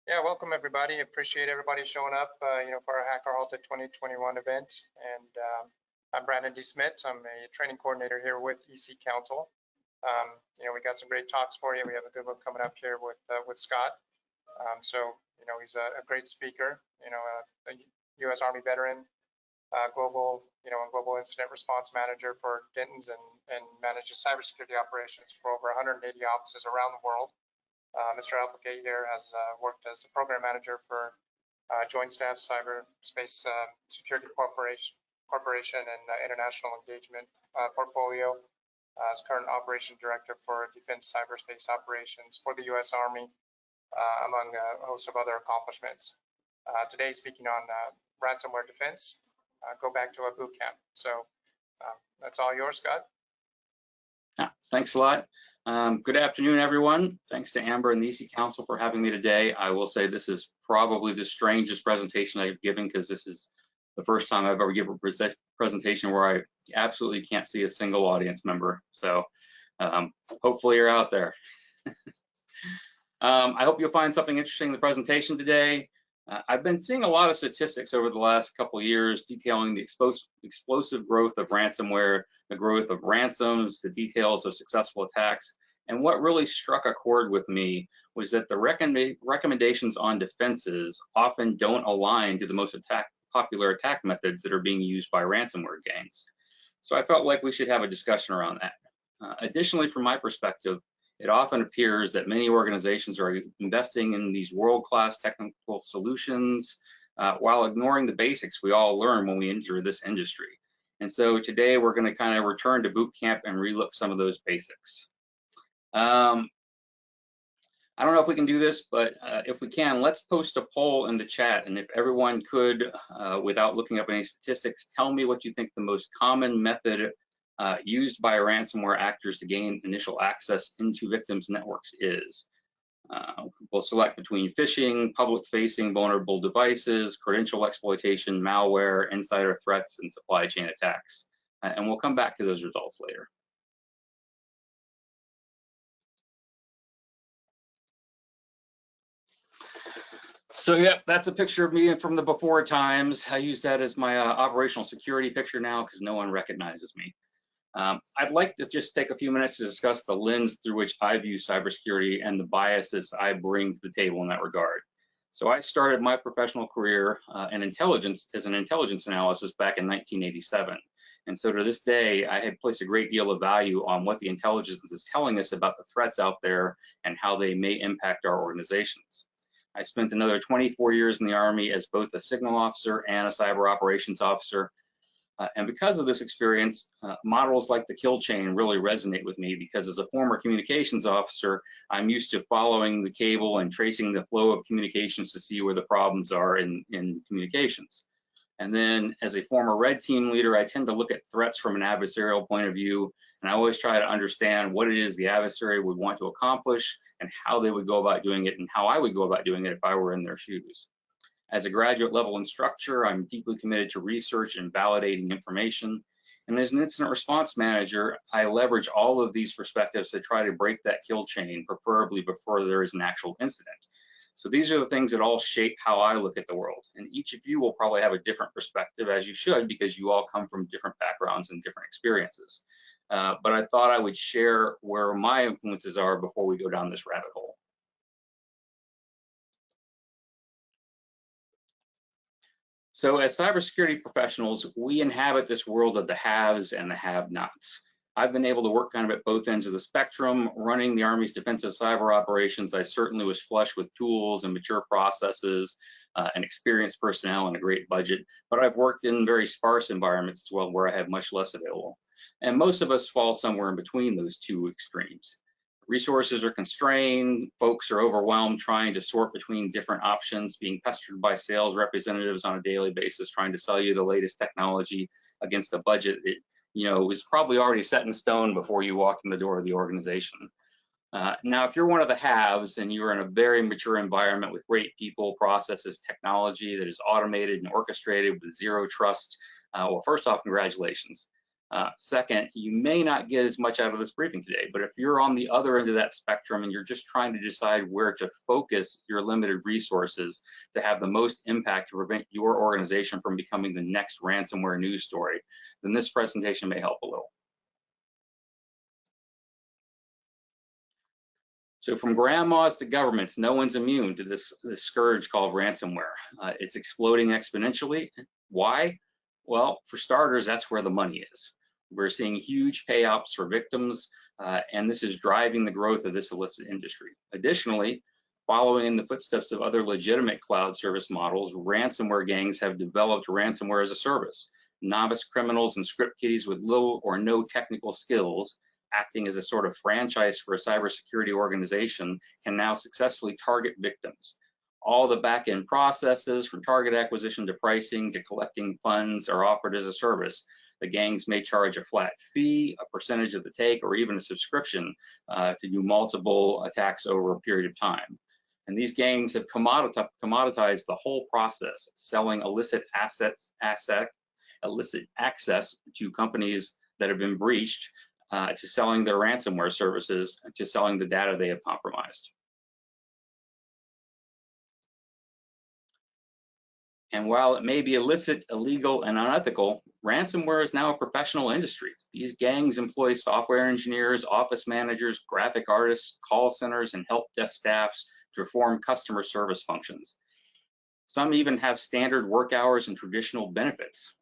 Yeah, welcome everybody. Appreciate everybody showing up, for our Hacker Halted 2021 event. And I'm Brandon D. Smith. I'm a training coordinator here with EC Council. We got some great talks for you. We have a good one coming up here with Scott. He's a great speaker. A U.S. Army veteran, global incident response manager for Denton's and manages cybersecurity operations for over 180 offices around the world. Mr. APPLEGATE here has worked as the program manager for Joint Staff Cyberspace Security Corporation and International Engagement portfolio. As current operation director for Defense Cyberspace Operations for the U.S. Army, among a host of other accomplishments. Today, speaking on ransomware defense, go back to a boot camp. So that's all yours, Scott. Thanks a lot. Good afternoon, everyone. Thanks to Amber and the EC Council for having me today. I will say this is probably the strangest presentation I've given because this is the first time I've ever given a presentation where I absolutely can't see a single audience member. So hopefully you're out there. I hope you'll find something interesting in the presentation today. I've been seeing a lot of statistics over the last couple of years detailing the explosive growth of ransomware, the growth of ransoms, the details of successful attacks. And what really struck a chord with me was that the recommendations on defenses often don't align to the most popular attack methods that are being used by ransomware gangs. So I felt like we should have a discussion around that. Additionally, from my perspective, it often appears that many organizations are investing in these world-class technical solutions while ignoring the basics we all learn when we enter this industry. And so today we're going to kind of return to boot camp and relook some of those basics. I don't know if we can do this, but if we can, let's post a poll in the chat. And if everyone could, without looking up any statistics, tell me what you think the most common method used by ransomware actors to gain initial access into victims' networks is. We'll select between phishing, public-facing vulnerable devices, credential exploitation, malware, insider threats, and supply chain attacks. And we'll come back to those results later. So yeah, that's a picture of me from the before times. I use that as my operational security picture now because no one recognizes me. I'd like to just take a few minutes to discuss the lens through which I view cybersecurity and the biases I bring to the table in that regard. So I started my professional career in intelligence as an intelligence analysis back in 1987. And so to this day, I have placed a great deal of value on what the intelligence is telling us about the threats out there and how they may impact our organizations. I spent another 24 years in the Army as both a signal officer and a cyber operations officer. And because of this experience, models like the kill chain really resonate with me because as a former communications officer, I'm used to following the cable and tracing the flow of communications to see where the problems are in communications. And then as a former red team leader, I tend to look at threats from an adversarial point of view, and I always try to understand what it is the adversary would want to accomplish and how they would go about doing it and how I would go about doing it if I were in their shoes. As a graduate level instructor, I'm deeply committed to research and validating information. And as an incident response manager, I leverage all of these perspectives to try to break that kill chain, preferably before there is an actual incident. So these are the things that all shape how I look at the world. And each of you will probably have a different perspective, as you should, because you all come from different backgrounds and different experiences. But I thought I would share where my influences are before we go down this rabbit hole. So as cybersecurity professionals, we inhabit this world of the haves and the have-nots. I've been able to work kind of at both ends of the spectrum. Running the Army's defensive cyber operations, I certainly was flush with tools and mature processes and experienced personnel and a great budget, but I've worked in very sparse environments as well where I have much less available. And most of us fall somewhere in between those two extremes. Resources are constrained, folks are overwhelmed trying to sort between different options, being pestered by sales representatives on a daily basis, trying to sell you the latest technology against a budget that was probably already set in stone before you walked in the door of the organization. Now, if you're one of the haves and you're in a very mature environment with great people, processes, technology that is automated and orchestrated with zero trust, well, first off, congratulations. Second, you may not get as much out of this briefing today, but if you're on the other end of that spectrum and you're just trying to decide where to focus your limited resources to have the most impact to prevent your organization from becoming the next ransomware news story, then this presentation may help a little. So from grandmas to governments, no one's immune to this scourge called ransomware. It's exploding exponentially. Why? Well, for starters, that's where the money is. We're seeing huge payouts for victims, and this is driving the growth of this illicit industry. Additionally, following in the footsteps of other legitimate cloud service models, ransomware gangs have developed ransomware as a service. Novice criminals and script kiddies with little or no technical skills, acting as a sort of franchise for a cybersecurity organization, can now successfully target victims. All the back-end processes from target acquisition to pricing to collecting funds are offered as a service. The gangs may charge a flat fee, a percentage of the take, or even a subscription to do multiple attacks over a period of time. And these gangs have commoditized the whole process, selling illicit access to companies that have been breached, to selling their ransomware services, to selling the data they have compromised. And while it may be illicit, illegal, and unethical, ransomware is now a professional industry. These gangs employ software engineers, office managers, graphic artists, call centers, and help desk staffs to perform customer service functions. Some even have standard work hours and traditional benefits.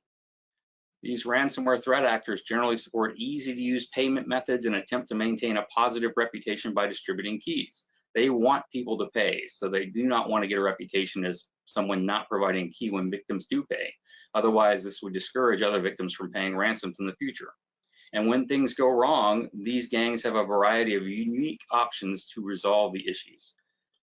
These ransomware threat actors generally support easy-to-use payment methods and attempt to maintain a positive reputation by distributing keys. They want people to pay, so they do not want to get a reputation as someone not providing a key when victims do pay. Otherwise, this would discourage other victims from paying ransoms in the future. And when things go wrong, these gangs have a variety of unique options to resolve the issues.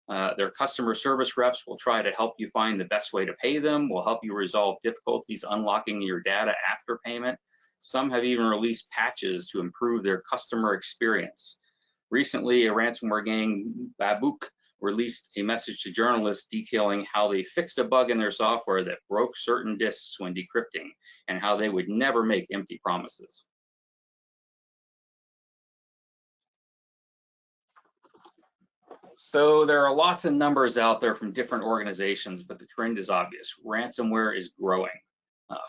Their customer service reps will try to help you find the best way to pay them, will help you resolve difficulties unlocking your data after payment. Some have even released patches to improve their customer experience. Recently, a ransomware gang, Babook, released a message to journalists detailing how they fixed a bug in their software that broke certain disks when decrypting, and how they would never make empty promises. So there are lots of numbers out there from different organizations, but the trend is obvious. Ransomware is growing.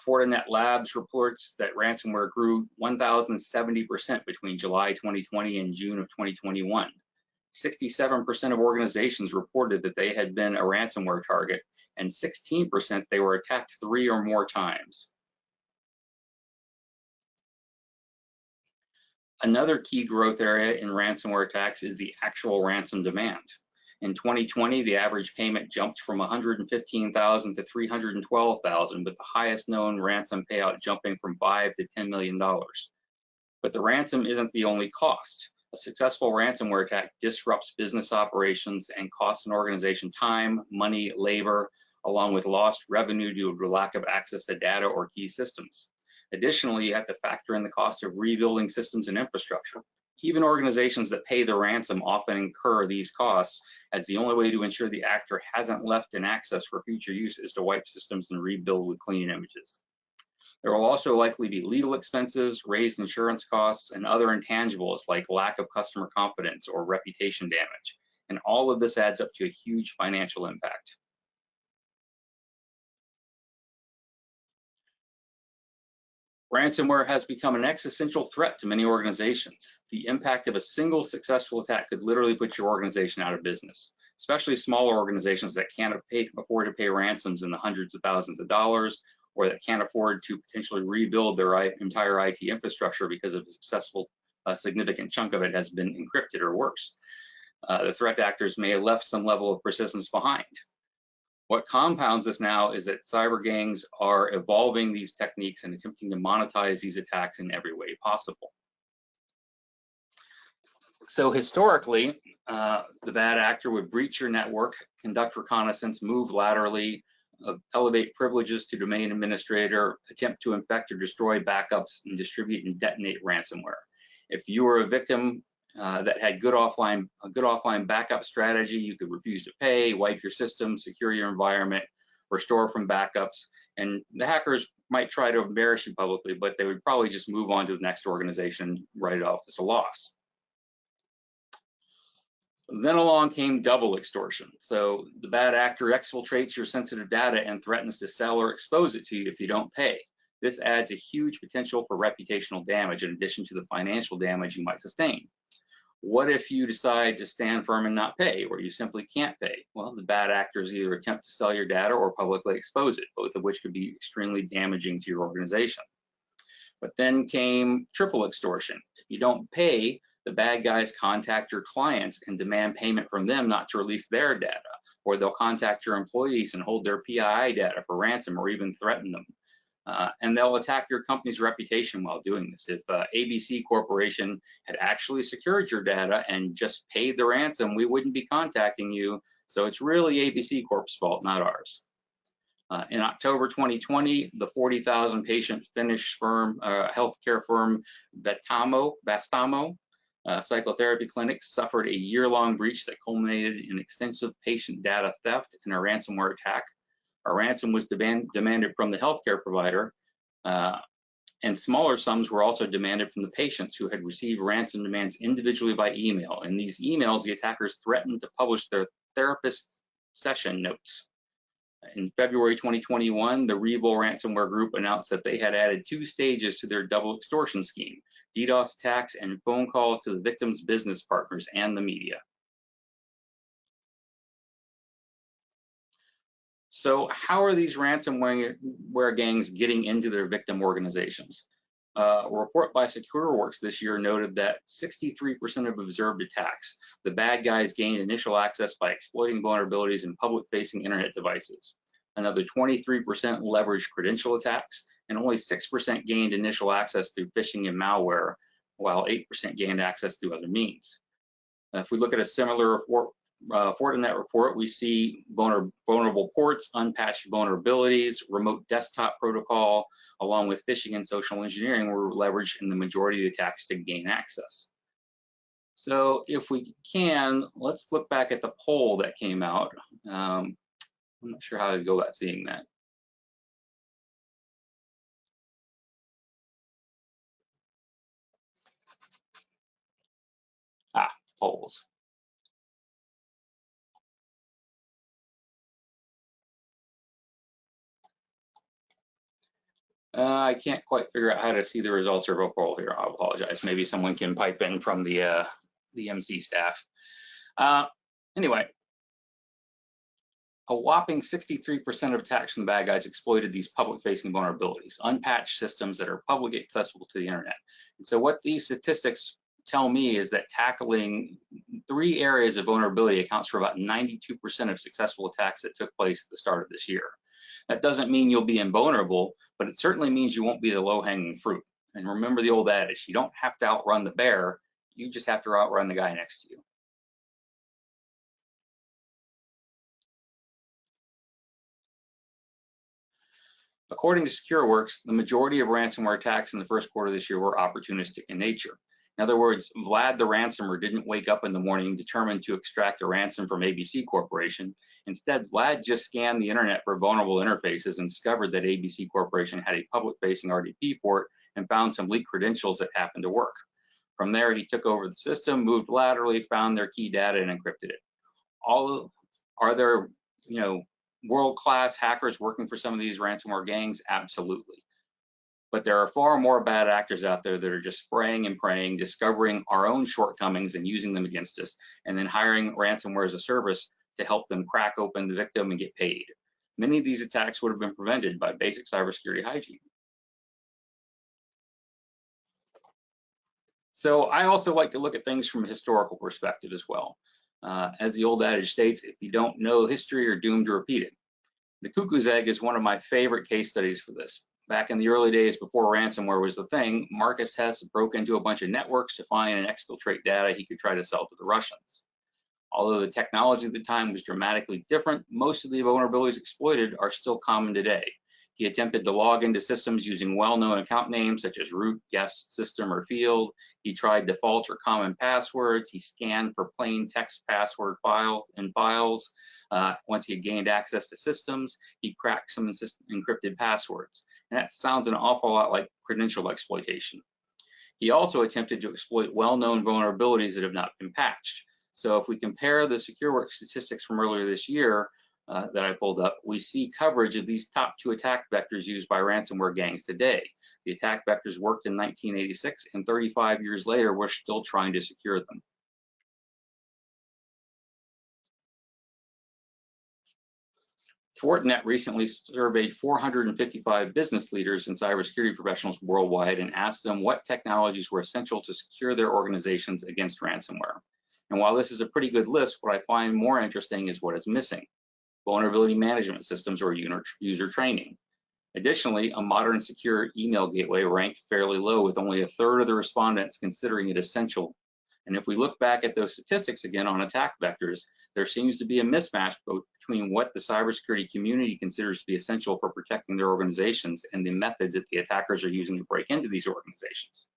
Fortinet Labs reports that ransomware grew 1,070% between July 2020 and June of 2021. 67% of organizations reported that they had been a ransomware target, and 16% they were attacked 3 or more times. Another key growth area in ransomware attacks is the actual ransom demand. In 2020, the average payment jumped from $115,000 to $312,000, with the highest known ransom payout jumping from $5 to $10 million. But the ransom isn't the only cost. A successful ransomware attack disrupts business operations and costs an organization time, money, labor, along with lost revenue due to lack of access to data or key systems. Additionally, you have to factor in the cost of rebuilding systems and infrastructure. Even organizations that pay the ransom often incur these costs, as the only way to ensure the actor hasn't left an access for future use is to wipe systems and rebuild with clean images. There will also likely be legal expenses, raised insurance costs, and other intangibles like lack of customer confidence or reputation damage. And all of this adds up to a huge financial impact. Ransomware has become an existential threat to many organizations. The impact of a single successful attack could literally put your organization out of business, especially smaller organizations that can't afford to pay ransoms in the hundreds of thousands of dollars, or that can't afford to potentially rebuild their entire IT infrastructure because of a significant chunk of it has been encrypted or worse. The threat actors may have left some level of persistence behind. What compounds this now is that cyber gangs are evolving these techniques and attempting to monetize these attacks in every way possible. So historically, the bad actor would breach your network, conduct reconnaissance, move laterally, elevate privileges to domain administrator, attempt to infect or destroy backups, and distribute and detonate ransomware. If you were a victim that had a good offline backup strategy, you could refuse to pay, wipe your system, secure your environment, restore from backups, and the hackers might try to embarrass you publicly, but they would probably just move on to the next organization, write it off as a loss. Then along came double extortion. So the bad actor exfiltrates your sensitive data and threatens to sell or expose it to you if you don't pay. This adds a huge potential for reputational damage in addition to the financial damage you might sustain. What if you decide to stand firm and not pay, or you simply can't pay? Well, the bad actors either attempt to sell your data or publicly expose it, both of which could be extremely damaging to your organization. But then came triple extortion. If you don't pay, the bad guys contact your clients and demand payment from them not to release their data, or they'll contact your employees and hold their PII data for ransom or even threaten them. And they'll attack your company's reputation while doing this. If ABC Corporation had actually secured your data and just paid the ransom, we wouldn't be contacting you. So it's really ABC Corp's fault, not ours. In October 2020, the 40,000 patient Finnish firm, healthcare firm Vastamo psychotherapy clinics suffered a year-long breach that culminated in extensive patient data theft and a ransomware attack. A ransom was demanded from the healthcare provider, and smaller sums were also demanded from the patients who had received ransom demands individually by email. In these emails, the attackers threatened to publish their therapist session notes. In February 2021, the Rebo ransomware group announced that they had added 2 stages to their double extortion scheme: DDoS attacks and phone calls to the victims' business partners and the media. So how are these ransomware gangs getting into their victim organizations? A report by SecureWorks this year noted that 63% of observed attacks, the bad guys gained initial access by exploiting vulnerabilities in public-facing internet devices. Another 23% leveraged credential attacks, and only 6% gained initial access through phishing and malware, while 8% gained access through other means. If we look at a similar Fortinet report, we see vulnerable ports, unpatched vulnerabilities, remote desktop protocol, along with phishing and social engineering were leveraged in the majority of the attacks to gain access. So if we can, let's look back at the poll that came out. I'm not sure how to go about seeing that. Polls. I can't quite figure out how to see the results of a poll here. I apologize. Maybe someone can pipe in from the MC staff. Anyway, a whopping 63% of attacks from the bad guys exploited these public-facing vulnerabilities, unpatched systems that are publicly accessible to the internet. And so what these statistics tell me is that tackling 3 areas of vulnerability accounts for about 92% of successful attacks that took place at the start of this year. That doesn't mean you'll be invulnerable, but it certainly means you won't be the low-hanging fruit. And remember the old adage, you don't have to outrun the bear, you just have to outrun the guy next to you. According to SecureWorks, the majority of ransomware attacks in the first quarter of this year were opportunistic in nature. In other words, Vlad the ransomer didn't wake up in the morning determined to extract a ransom from ABC Corporation. Instead, Vlad just scanned the internet for vulnerable interfaces and discovered that ABC Corporation had a public-facing RDP port and found some leaked credentials that happened to work. From there, he took over the system, moved laterally, found their key data, and encrypted it. Are there, world-class hackers working for some of these ransomware gangs? Absolutely. But there are far more bad actors out there that are just spraying and praying, discovering our own shortcomings and using them against us, and then hiring ransomware as a service to help them crack open the victim and get paid. Many of these attacks would have been prevented by basic cybersecurity hygiene. So I also like to look at things from a historical perspective as well. As the old adage states, if you don't know history, you're doomed to repeat it. The cuckoo's egg is one of my favorite case studies for this. Back in the early days before ransomware was the thing, Marcus Hess broke into a bunch of networks to find and exfiltrate data he could try to sell to the Russians. Although the technology at the time was dramatically different, most of the vulnerabilities exploited are still common today. He attempted to log into systems using well-known account names such as root, guest, system, or field. He tried default or common passwords. He scanned for plain text password files. Once he had gained access to systems, he cracked some encrypted passwords. and that sounds an awful lot like credential exploitation. He also attempted to exploit well-known vulnerabilities that have not been patched. So if we compare the SecureWorks statistics from earlier this year that I pulled up, we see coverage of these top 2 attack vectors used by ransomware gangs today. The attack vectors worked in 1986, and 35 years later, we're still trying to secure them. Fortinet recently surveyed 455 business leaders and cybersecurity professionals worldwide and asked them what technologies were essential to secure their organizations against ransomware. And while this is a pretty good list, what I find more interesting is what is missing: vulnerability management systems or user training. Additionally, a modern secure email gateway ranked fairly low, with only a third of the respondents considering it essential. And if we look back at those statistics again on attack vectors, there seems to be a mismatch between what the cybersecurity community considers to be essential for protecting their organizations and the methods that the attackers are using to break into these organizations.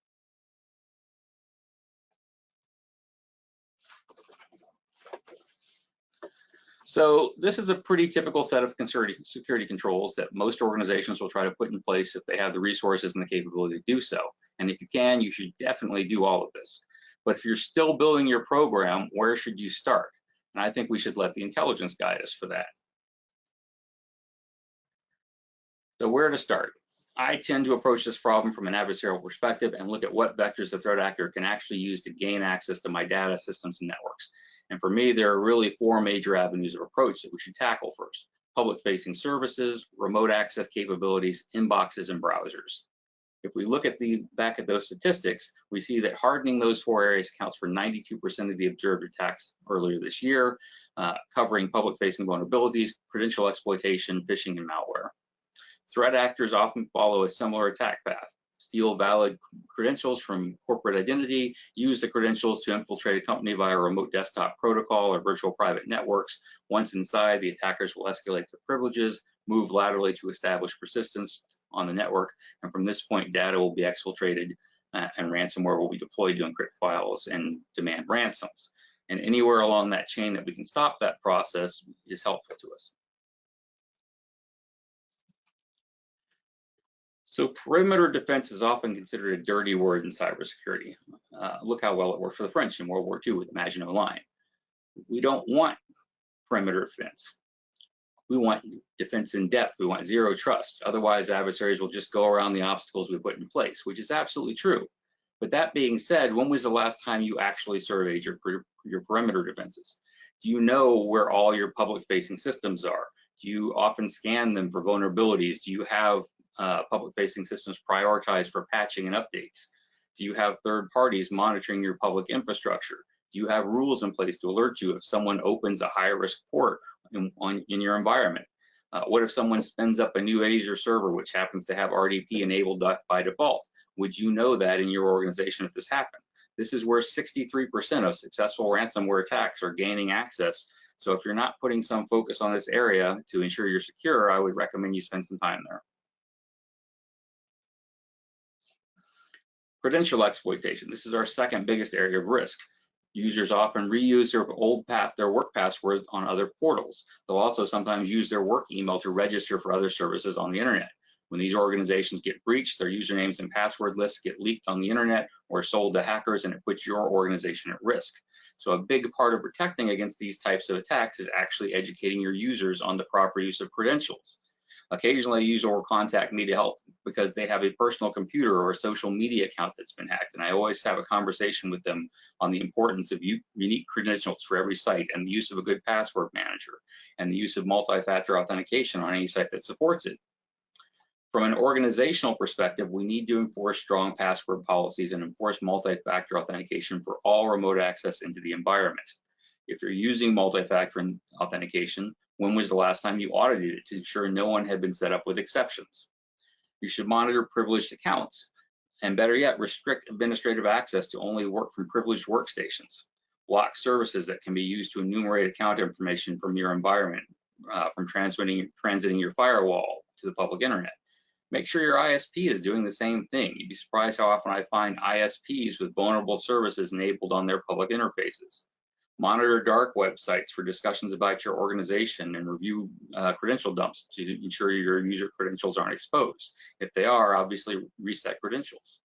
So this is a pretty typical set of security controls that most organizations will try to put in place if they have the resources and the capability to do so. And if you can, you should definitely do all of this. But if you're still building your program, where should you start? And I think we should let the intelligence guide us for that. So where to start? I tend to approach this problem from an adversarial perspective and look at what vectors the threat actor can actually use to gain access to my data, systems, and networks. And for me, there are really 4 major avenues of approach that we should tackle first: public-facing services, remote access capabilities, inboxes, and browsers. If we look at back at those statistics, we see that hardening those 4 areas accounts for 92% of the observed attacks earlier this year, covering public-facing vulnerabilities, credential exploitation, phishing, and malware. Threat actors often follow a similar attack path: steal valid credentials from corporate identity, use the credentials to infiltrate a company via a remote desktop protocol or virtual private networks. Once inside, the attackers will escalate their privileges, move laterally to establish persistence on the network, and from this point, data will be exfiltrated and ransomware will be deployed to encrypt files and demand ransoms. And anywhere along that chain that we can stop that process is helpful to us. So perimeter defense is often considered a dirty word in cybersecurity. Look how well it worked for the French in World War II with Maginot Line. We don't want perimeter defense. We want defense in depth. We want zero trust. Otherwise, adversaries will just go around the obstacles we put in place, which is absolutely true. But that being said, when was the last time you actually surveyed your perimeter defenses? Do you know where all your public-facing systems are? Do you often scan them for vulnerabilities? Do you have public-facing systems prioritized for patching and updates? Do you have third parties monitoring your public infrastructure? Do you have rules in place to alert you if someone opens a high-risk port in your environment? What if someone spins up a new Azure server which happens to have RDP enabled by default? Would you know that in your organization if this happened? This is where 63% of successful ransomware attacks are gaining access. So if you're not putting some focus on this area to ensure you're secure, I would recommend you spend some time there. Credential exploitation. This is our second biggest area of risk. Users often reuse their work passwords on other portals. They'll also sometimes use their work email to register for other services on the internet. When these organizations get breached, their usernames and password lists get leaked on the internet or sold to hackers, and it puts your organization at risk. So a big part of protecting against these types of attacks is actually educating your users on the proper use of credentials. Occasionally, a user will contact me to help because they have a personal computer or a social media account that's been hacked, and I always have a conversation with them on the importance of unique credentials for every site and the use of a good password manager and the use of multi-factor authentication on any site that supports it. From an organizational perspective, we need to enforce strong password policies and enforce multi-factor authentication for all remote access into the environment. If you're using multi-factor authentication, when was the last time you audited it to ensure no one had been set up with exceptions? You should monitor privileged accounts, and better yet, restrict administrative access to only work from privileged workstations. Block services that can be used to enumerate account information from your environment, from transiting your firewall to the public internet. Make sure your ISP is doing the same thing. You'd be surprised how often I find ISPs with vulnerable services enabled on their public interfaces. Monitor dark websites for discussions about your organization and review credential dumps to ensure your user credentials aren't exposed. If they are, obviously reset credentials.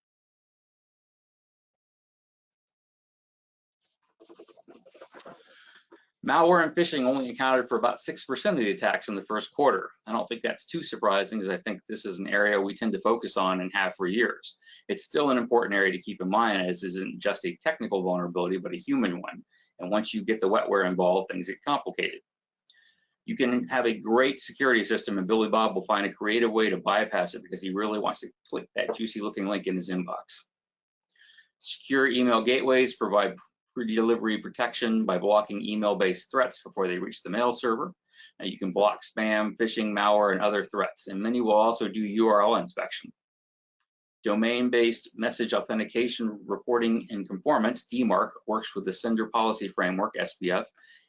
Malware and phishing only accounted for about 6% of the attacks in the first quarter. I don't think that's too surprising, as I think this is an area we tend to focus on and have for years. It's still an important area to keep in mind, as this isn't just a technical vulnerability, but a human one. And once you get the wetware involved, things get complicated. You can have a great security system, and Billy Bob will find a creative way to bypass it because he really wants to click that juicy looking link in his inbox. Secure email gateways provide pre-delivery protection by blocking email-based threats before they reach the mail server. And you can block spam, phishing, malware, and other threats. And many will also do URL inspection. Domain-based message authentication reporting and conformance, DMARC, works with the Sender Policy Framework, SPF,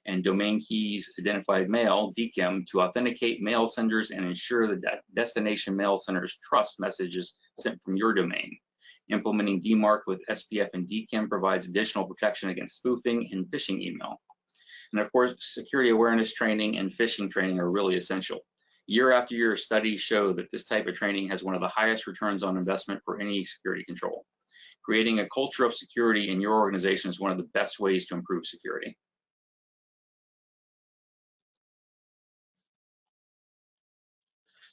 and Domain Keys Identified Mail, DKIM, to authenticate mail senders and ensure the destination mail senders trust messages sent from your domain. Implementing DMARC with SPF and DKIM provides additional protection against spoofing and phishing email. And of course, security awareness training and phishing training are really essential. Year after year, studies show that this type of training has one of the highest returns on investment for any security control. Creating a culture of security in your organization is one of the best ways to improve security.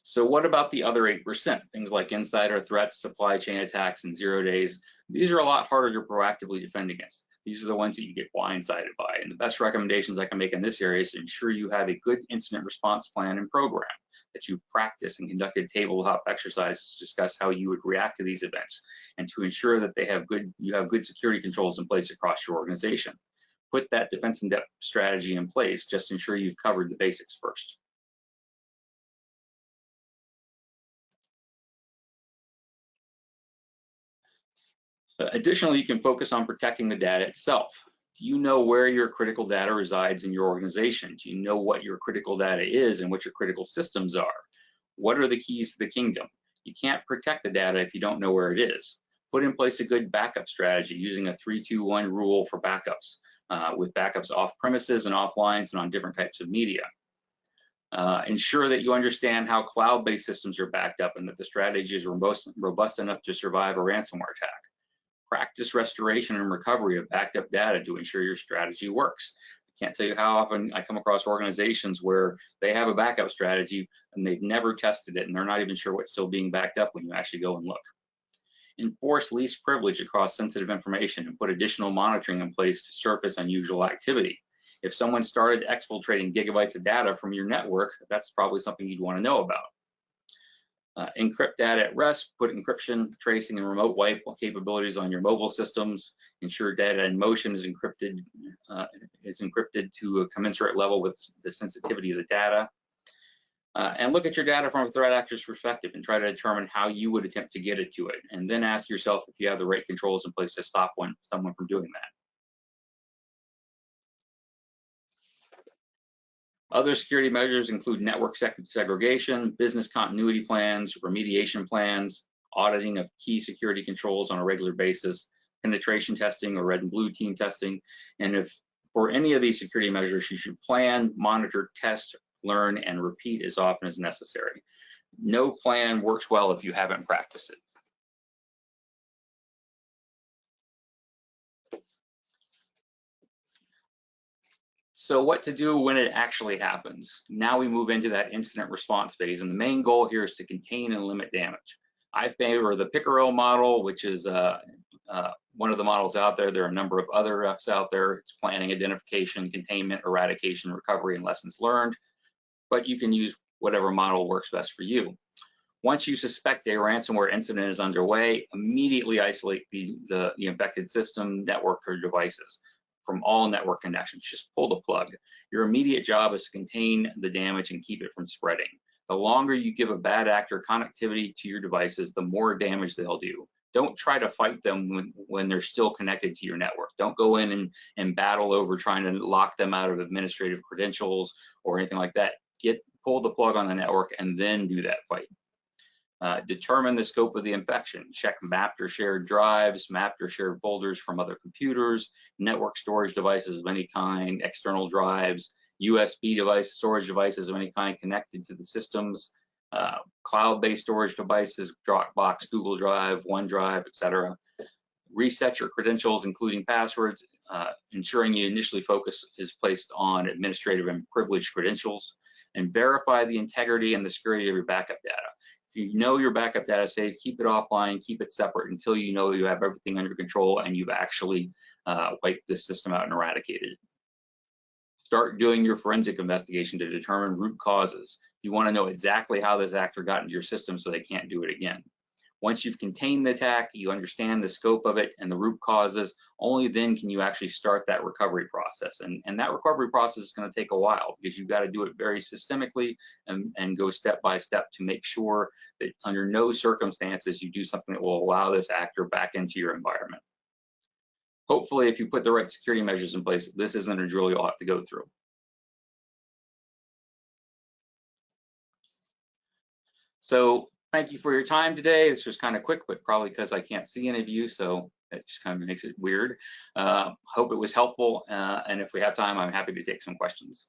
So what about the other 8%? Things like insider threats, supply chain attacks, and 0 days. These are a lot harder to proactively defend against. These are the ones that you get blindsided by. And the best recommendations I can make in this area is to ensure you have a good incident response plan and program, that you practice and conducted tabletop exercises to discuss how you would react to these events, and to ensure that you have good security controls in place across your organization. Put that defense in depth strategy in place. Just ensure you've covered the basics first. Additionally, you can focus on protecting the data itself. Do you know where your critical data resides in your organization? Do you know what your critical data is and what your critical systems are? What are the keys to the kingdom? You can't protect the data if you don't know where it is. Put in place a good backup strategy using a 3-2-1 rule for backups, with backups off premises and offline and on different types of media. Ensure that you understand how cloud-based systems are backed up and that the strategy is robust enough to survive a ransomware attack. Practice restoration and recovery of backed up data to ensure your strategy works. I can't tell you how often I come across organizations where they have a backup strategy and they've never tested it and they're not even sure what's still being backed up when you actually go and look. Enforce least privilege across sensitive information and put additional monitoring in place to surface unusual activity. If someone started exfiltrating gigabytes of data from your network, that's probably something you'd want to know about. Encrypt data at rest, put encryption, tracing, and remote wipe capabilities on your mobile systems. Ensure data in motion is encrypted to a commensurate level with the sensitivity of the data. And look at your data from a threat actor's perspective and try to determine how you would attempt to get it to it. And then ask yourself if you have the right controls in place to stop someone from doing that. Other security measures include network segregation, business continuity plans, remediation plans, auditing of key security controls on a regular basis, penetration testing or red and blue team testing. And if for any of these security measures, you should plan, monitor, test, learn, and repeat as often as necessary. No plan works well if you haven't practiced it. So what to do when it actually happens? Now we move into that incident response phase, and the main goal here is to contain and limit damage. I favor the Pickerel model, which is one of the models out there. There are a number of others out there. It's planning, identification, containment, eradication, recovery, and lessons learned. But you can use whatever model works best for you. Once you suspect a ransomware incident is underway, immediately isolate the infected system, network, or devices from all network connections. Just pull the plug. Your immediate job is to contain the damage and keep it from spreading. The longer you give a bad actor connectivity to your devices, the more damage they'll do. Don't try to fight them when they're still connected to your network. Don't go in and battle over trying to lock them out of administrative credentials or anything like that. Pull the plug on the network and then do that fight. Determine the scope of the infection. Check mapped or shared drives, mapped or shared folders from other computers, network storage devices of any kind, external drives, USB device, storage devices of any kind connected to the systems, cloud-based storage devices, Dropbox, Google Drive, OneDrive, etc. Reset your credentials, including passwords, ensuring you initially focus is placed on administrative and privileged credentials, and verify the integrity and the security of your backup data. If you know your backup data is safe, keep it offline, keep it separate until you know you have everything under control and you've actually wiped this system out and eradicated it. Start doing your forensic investigation to determine root causes. You want to know exactly how this actor got into your system so they can't do it again. Once you've contained the attack, you understand the scope of it and the root causes, only then can you actually start that recovery process. And that recovery process is going to take a while because you've got to do it very systemically and go step by step to make sure that under no circumstances you do something that will allow this actor back into your environment. Hopefully, if you put the right security measures in place, this isn't a drill you'll have to go through. So thank you for your time today. This was kind of quick, but probably because I can't see any of you, so that just kind of makes it weird. Hope it was helpful, and if we have time, I'm happy to take some questions.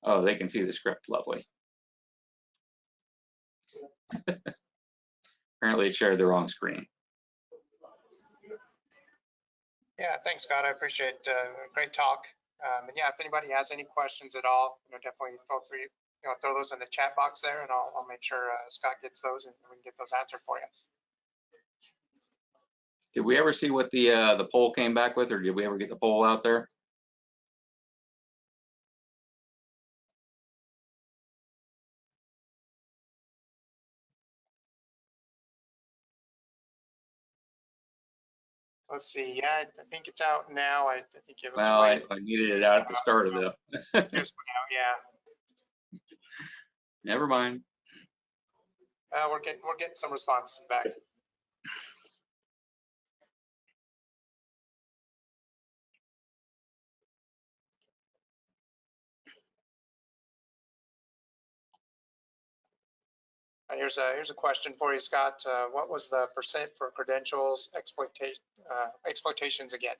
Oh, they can see the script, lovely. Apparently it shared the wrong screen. Yeah, thanks, Scott. I appreciate great talk. And yeah, if anybody has any questions at all, definitely feel free, throw those in the chat box there, and I'll make sure Scott gets those and we can get those answered for you. Did we ever see what the poll came back with, or did we ever get the poll out there? Let's see. Yeah, I think it's out now. I think it was. Well, I needed it out at the start of the. Just now, yeah. Never mind. We're getting some responses back. Here's a question for you, Scott. What was the percent for credentials exploitations again?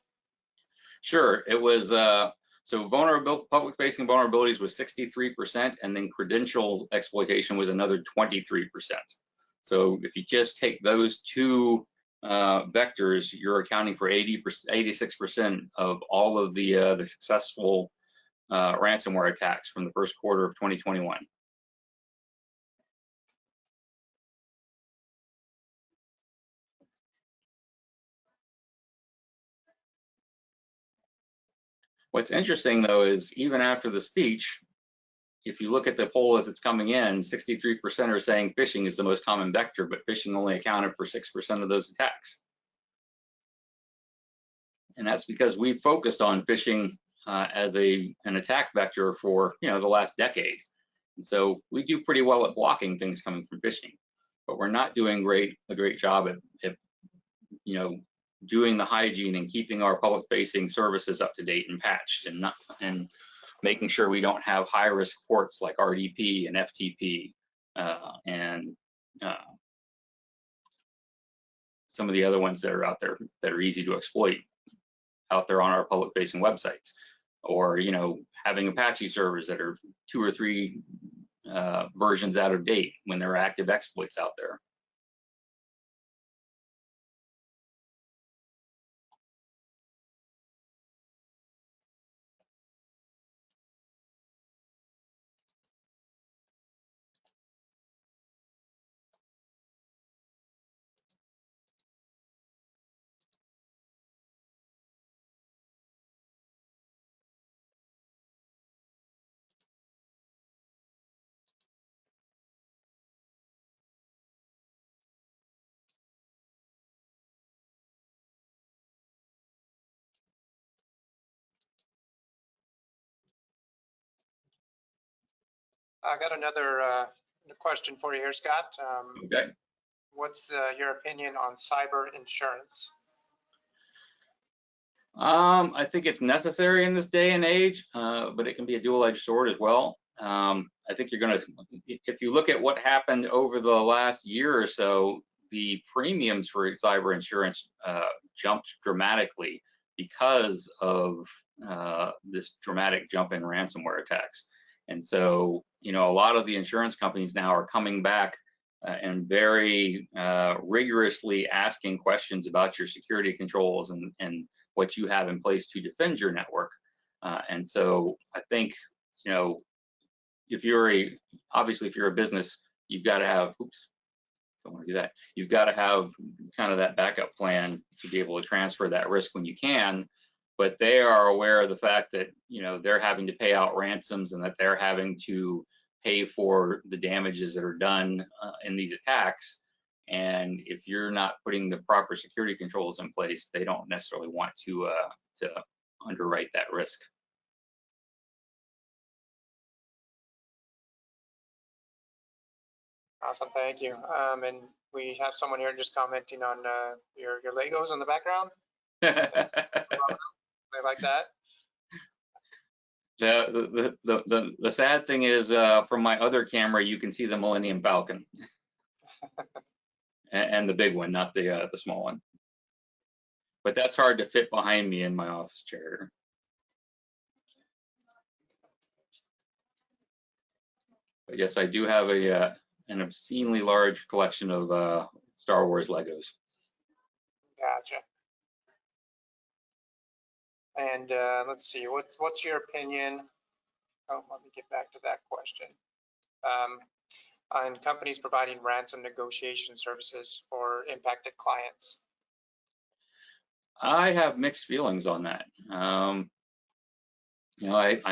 Sure, it was so public-facing vulnerabilities was 63%, and then credential exploitation was another 23%. So if you just take those two vectors, you're accounting for 86% of all of the successful ransomware attacks from the first quarter of 2021. What's interesting, though, is even after the speech, if you look at the poll as it's coming in, 63% are saying phishing is the most common vector, but phishing only accounted for 6% of those attacks. And that's because we've focused on phishing as an attack vector for the last decade. And so we do pretty well at blocking things coming from phishing, but we're not doing a great job at doing the hygiene and keeping our public-facing services up to date and patched, and making sure we don't have high-risk ports like RDP and FTP and some of the other ones that are out there that are easy to exploit out there on our public-facing websites, or having Apache servers that are 2 or 3 versions out of date when there are active exploits out there. I got another question for you here, Scott. Okay. what's your opinion on cyber insurance? I think it's necessary in this day and age, but it can be a dual-edged sword as well. I think you're going to, if you look at what happened over the last year or so, the premiums for cyber insurance jumped dramatically because of this dramatic jump in ransomware attacks. And so, a lot of the insurance companies now are coming back and very rigorously asking questions about your security controls and what you have in place to defend your network. And so I think, if you're obviously if you're a business, you've got to have, don't want to do that. You've got to have kind of that backup plan to be able to transfer that risk when you can. But they are aware of the fact that, they're having to pay out ransoms and that they're having to pay for the damages that are done in these attacks. And if you're not putting the proper security controls in place, they don't necessarily want to underwrite that risk. Awesome, thank you. And we have someone here just commenting on your Legos in the background. They like that. The sad thing is, from my other camera, you can see the Millennium Falcon, and the big one, not the small one. But that's hard to fit behind me in my office chair. But yes, I do have an obscenely large collection of Star Wars Legos. Gotcha. And let's see, what's your opinion? Oh, let me get back to that question. On companies providing ransom negotiation services for impacted clients. I have mixed feelings on that. I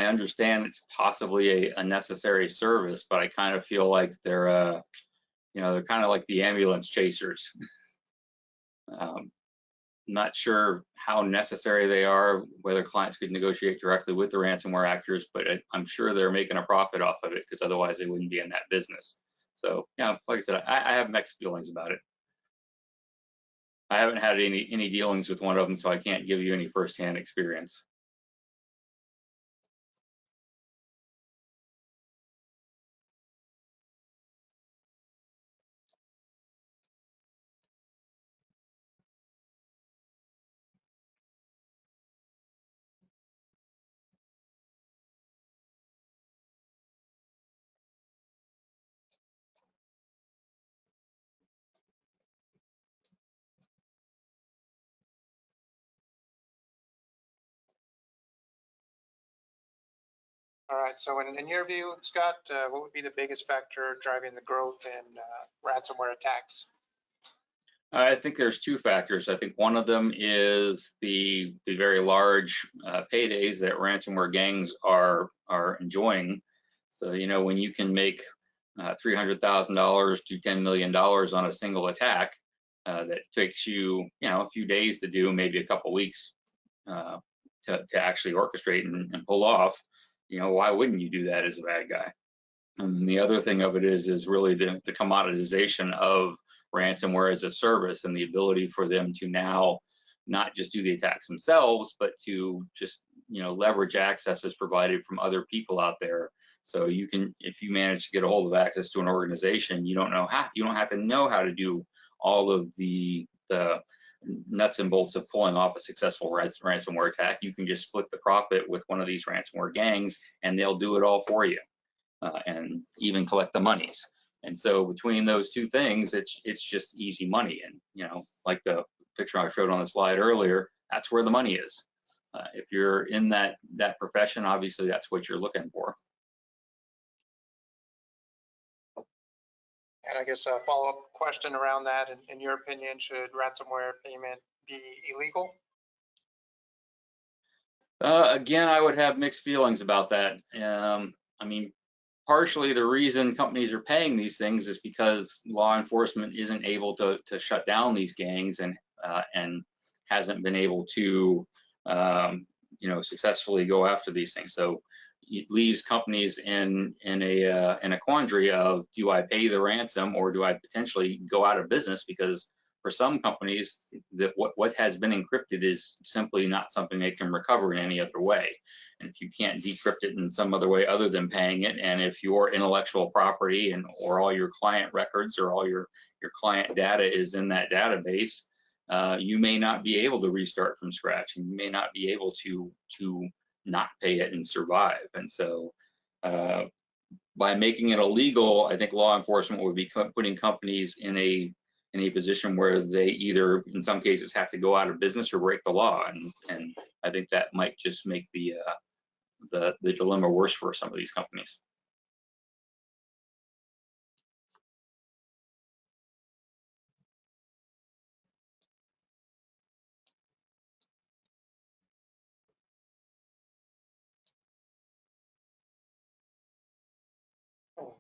understand it's possibly a necessary service, but I kind of feel like they're kind of like the ambulance chasers. Not sure how necessary they are, whether clients could negotiate directly with the ransomware actors, but I'm sure they're making a profit off of it, because otherwise they wouldn't be in that business. So yeah, like I said, I have mixed feelings about it. I haven't had any dealings with one of them, so I can't give you any firsthand experience. All right, so in your view, Scott, what would be the biggest factor driving the growth in ransomware attacks? I think there's two factors. I think one of them is the very large paydays that ransomware gangs are enjoying. So, when you can make $300,000 to $10 million on a single attack, that takes you, a few days to do, maybe a couple weeks to actually orchestrate and pull off. Why wouldn't you do that as a bad guy? And the other thing of it is really the commoditization of ransomware as a service, and the ability for them to now not just do the attacks themselves, but to just leverage accesses provided from other people out there. So you can, if you manage to get a hold of access to an organization, you don't have to know how to do all of the nuts and bolts of pulling off a successful ransomware attack. You can just split the profit with one of these ransomware gangs, and they'll do it all for you, and even collect the monies. And so between those two things, it's just easy money. And like the picture I showed on the slide earlier, that's where the money is. If you're in that profession, obviously that's what you're looking for. And I guess a follow-up question around that, in your opinion, should ransomware payment be illegal? Again, I would have mixed feelings about that. I mean, partially the reason companies are paying these things is because law enforcement isn't able to shut down these gangs, and hasn't been able to successfully go after these things. So it leaves companies in a quandary of, do I pay the ransom or do I potentially go out of business? Because for some companies, that what has been encrypted is simply not something they can recover in any other way. And if you can't decrypt it in some other way other than paying it, and if your intellectual property and or all your client records or all your client data is in that database, you may not be able to restart from scratch, and you may not be able to not pay it and survive. And so by making it illegal, I think law enforcement would be putting companies in a position where they either, in some cases, have to go out of business or break the law. And I think that might just make the dilemma worse for some of these companies.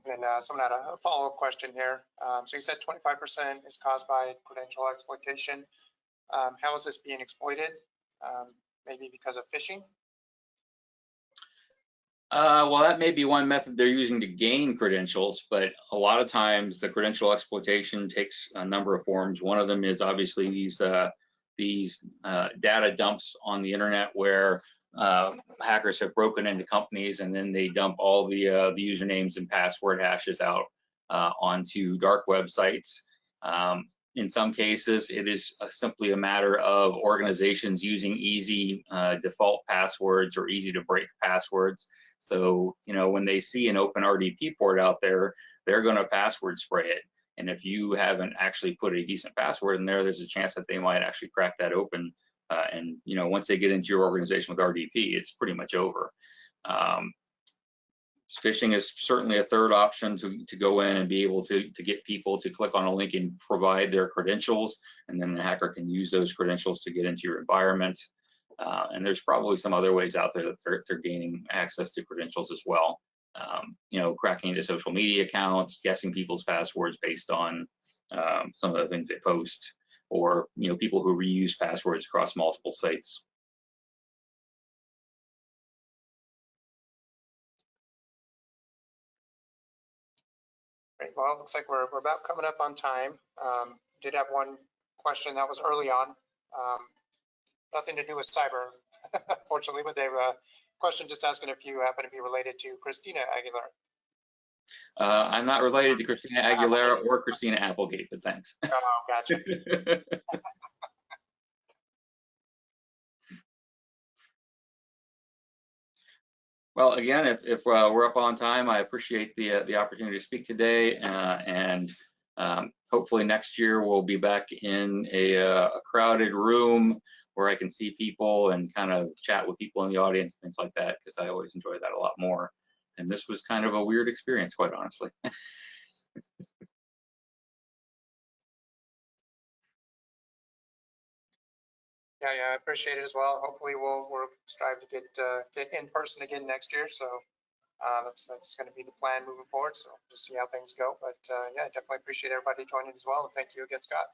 And someone had a follow-up question here. So you said 25% is caused by credential exploitation. How is this being exploited? Maybe because of phishing? Well, that may be one method they're using to gain credentials, but a lot of times the credential exploitation takes a number of forms. One of them is obviously these data dumps on the internet where hackers have broken into companies and then they dump all the usernames and password hashes out onto dark websites. In some cases, it is simply a matter of organizations using easy default passwords or easy to break passwords. So, you know, when they see an open RDP port out there, they're going to password spray it. And if you haven't actually put a decent password in there, there's a chance that they might actually crack that open. And, you know, once they get into your organization with RDP, it's pretty much over. Phishing is certainly a third option to go in and be able to get people to click on a link and provide their credentials, and then the hacker can use those credentials to get into your environment. And there's probably some other ways out there that they're gaining access to credentials as well. You know, cracking into social media accounts, guessing people's passwords based on some of the things they post, or, you know, people who reuse passwords across multiple sites. Great. Well, it looks like we're about coming up on time. Did have one question that was early on. Nothing to do with cyber, unfortunately, but they have a question just asking if you happen to be related to Christina Aguilera. I'm not related to Christina Aguilera or Christina Applegate, but thanks. Oh, gotcha. Well, again, if we're up on time, I appreciate the opportunity to speak today, and hopefully next year we'll be back in a crowded room where I can see people and kind of chat with people in the audience, things like that, because I always enjoy that a lot more. And this was kind of a weird experience, quite honestly. Yeah, I appreciate it as well. Hopefully we'll strive to get in person again next year. So that's going to be the plan moving forward. So just see how things go. But yeah, definitely appreciate everybody joining as well. And thank you again, Scott.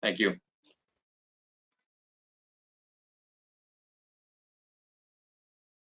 Thank you.